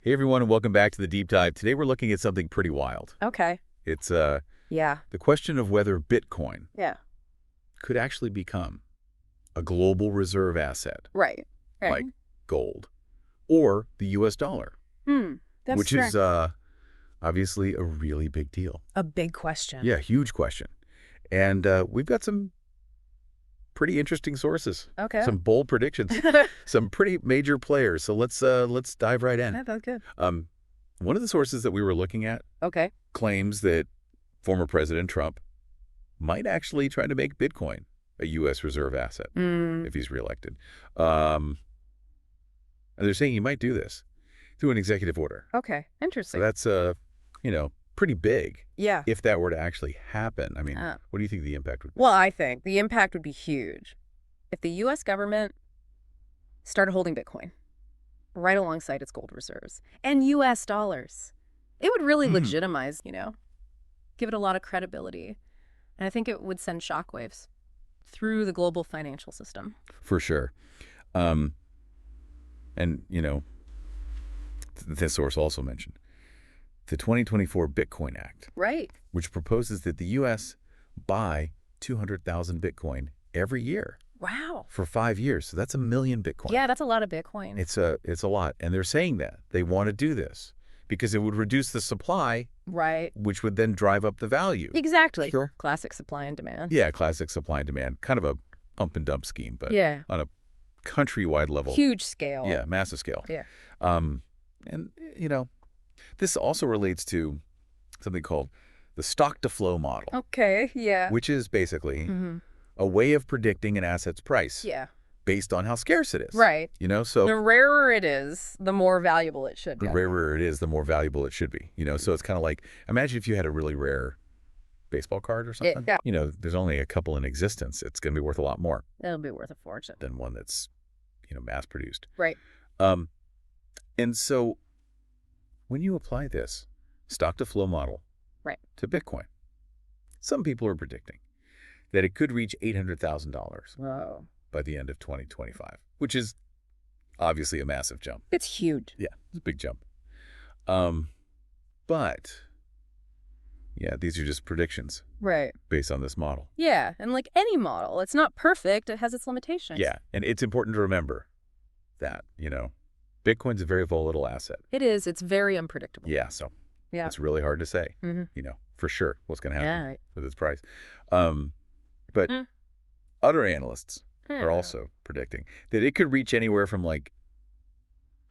Hey everyone, and welcome back to the Deep Dive. Today we're looking at something pretty wild. Okay. It's Yeah. the question of whether Bitcoin Yeah. could actually become a global reserve asset, Right. Right. like gold, or the US dollar, That's which fair. is obviously a really big deal. A big question. Yeah, huge question. And we've got some pretty interesting sources, Okay. some bold predictions, some pretty major players. So let's dive right in. Yeah, that's good. One of the sources that we were looking at Okay. claims that former President Trump might actually try to make Bitcoin a U.S. reserve asset if he's reelected. And they're saying he might do this through an executive order. Okay. So Interesting. that's, pretty big Yeah. if that were to actually happen. I mean, Uh, what do you think the impact would be? Well, I think the impact would be huge if the U.S. government started holding Bitcoin right alongside its gold reserves and U.S. dollars. It would really legitimize, give it a lot of credibility. And I think it would send shockwaves through the global financial system. For sure. And, this source also mentioned the 2024 Bitcoin Act, Right. which proposes that the U.S. buy 200,000 Bitcoin every year Wow. for 5 years. So that's 1 million Bitcoin. Yeah, that's a lot of Bitcoin. It's a lot. And they're saying that they want to do this because it would reduce the supply, Right. which would then drive up the value. Exactly. Sure. Classic supply and demand. Yeah, classic supply and demand. Kind of a pump and dump scheme, but Yeah. on a countrywide level. Huge scale. Yeah, massive scale. Yeah. And, this also relates to something called the stock-to-flow model, Okay. Yeah. which is basically Mm-hmm. a way of predicting an asset's price Yeah. based on how scarce it is. Right. So The rarer it is, the more valuable it should be. the rarer it is, the more valuable it should be. So it's kind of like, imagine if you had a really rare baseball card or something. Yeah. There's only a couple in existence. It's going to be worth a lot more It'll be worth a fortune. than one that's, mass-produced. Right. And so when you apply this stock-to-flow model Right. to Bitcoin, some people are predicting that it could reach $800,000 Whoa. by the end of 2025, which is obviously a massive jump. It's huge. Yeah, it's a big jump. But, yeah, these are just predictions Right. based on this model. Yeah. And like any model, it's not perfect. It has its limitations. Yeah, and it's important to remember that, Bitcoin's a very volatile asset. It is. It's very unpredictable. Yeah, so Yeah. it's really hard to say, Mm-hmm. for sure what's going to happen Yeah. Right. with its price. But Mm. other analysts Yeah. are also predicting that it could reach anywhere from like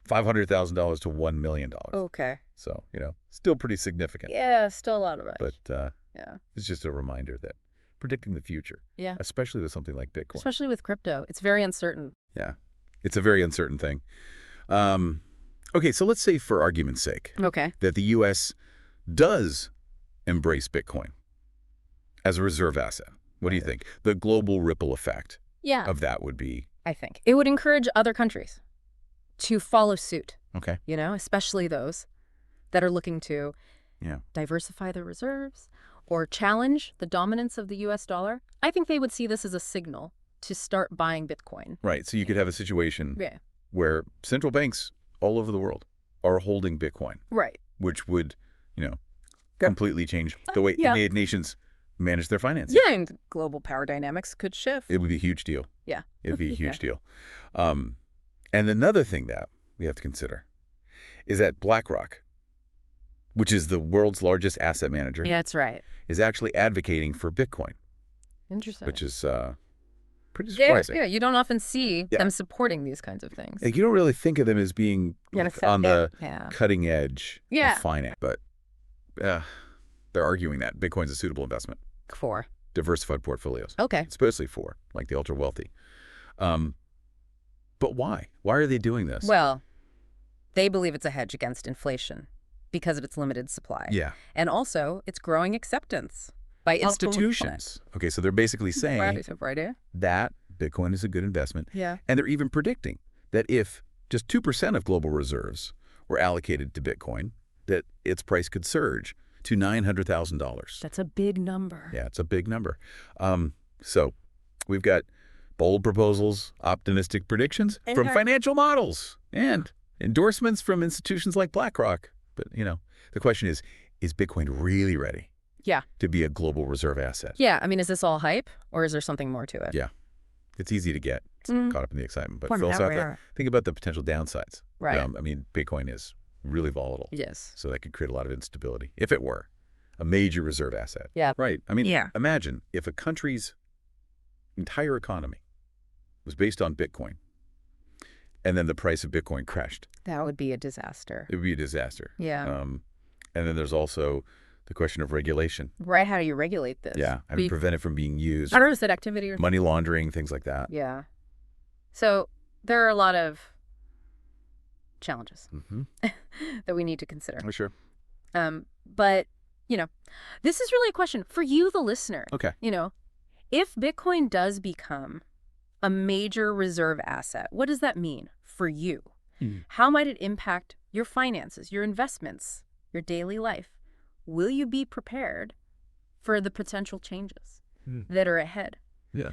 $500,000 to $1 million. Okay. So, still pretty significant. Yeah. Still a lot of it. But yeah. it's just a reminder that predicting the future, Yeah. especially with something like Bitcoin. Especially with crypto, it's very uncertain. Yeah, it's a very uncertain thing. Okay, so let's say for argument's sake Okay. that the U.S. does embrace Bitcoin as a reserve asset. What do you think? The global ripple effect Yeah. of that would be? I think it would encourage other countries to follow suit, Okay. especially those that are looking to diversify their reserves or challenge the dominance of the U.S. dollar. I think they would see this as a signal to start buying Bitcoin. Right, so you could have a situation Yeah. where central banks all over the world are holding Bitcoin, Right. which would, completely change the way Yeah. nations manage their finances. Yeah, and global power dynamics could shift. It would be a huge deal. Yeah. It would be a huge Yeah. deal. And another thing that we have to consider is that BlackRock, which is the world's largest asset manager, Yeah, that's right. is actually advocating for Bitcoin, Interesting. which is pretty surprising. Yeah, you don't often see Yeah. them supporting these kinds of things. Like, you don't really think of them as being on the cutting edge Yeah. of finance, but they're arguing that Bitcoin's a suitable investment. For. Diversified portfolios, Okay. especially for like the ultra wealthy. But why? Why are they doing this? Well, they believe it's a hedge against inflation because of its limited supply. Yeah. And also its growing acceptance by institutions. Okay, so they're basically saying Right. that Bitcoin is a good investment. Yeah. And they're even predicting that if just 2% of global reserves were allocated to Bitcoin, that its price could surge to $900,000. That's a big number. Yeah, it's a big number. So we've got bold proposals, optimistic predictions from financial models, and endorsements from institutions like BlackRock. But, the question is Bitcoin really ready Yeah. to be a global reserve asset? Yeah. I mean, is this all hype or is there something more to it? Yeah. It's easy to get caught up in the excitement. But Point out philosophically, where- think about the potential downsides. Right. I mean, Bitcoin is really volatile. Yes. So that could create a lot of instability if it were a major reserve asset. Yeah. Right. I mean, Yeah. imagine if a country's entire economy was based on Bitcoin and then the price of Bitcoin crashed. That would be a disaster. It would be a disaster. Yeah. And then there's also the question of regulation. Right. How do you regulate this? Yeah. And prevent it from being used. Unregistered activity or Money laundering, things like that. Yeah. So there are a lot of challenges that we need to consider. Oh, sure. But, this is really a question for you, the listener. Okay. If Bitcoin does become a major reserve asset, what does that mean for you? How might it impact your finances, your investments, your daily life? Will you be prepared for the potential changes that are ahead? Yeah.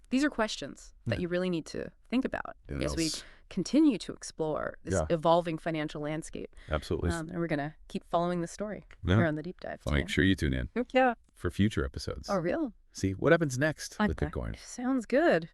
These are questions that you really need to think about as we else? continue to explore this Yeah. evolving financial landscape. Absolutely. And we're going to keep following the story Yeah. here on the Deep Dive. I'll make sure you tune in Yeah. for future episodes. Oh, real? See what happens next with Okay. Bitcoin. Sounds good.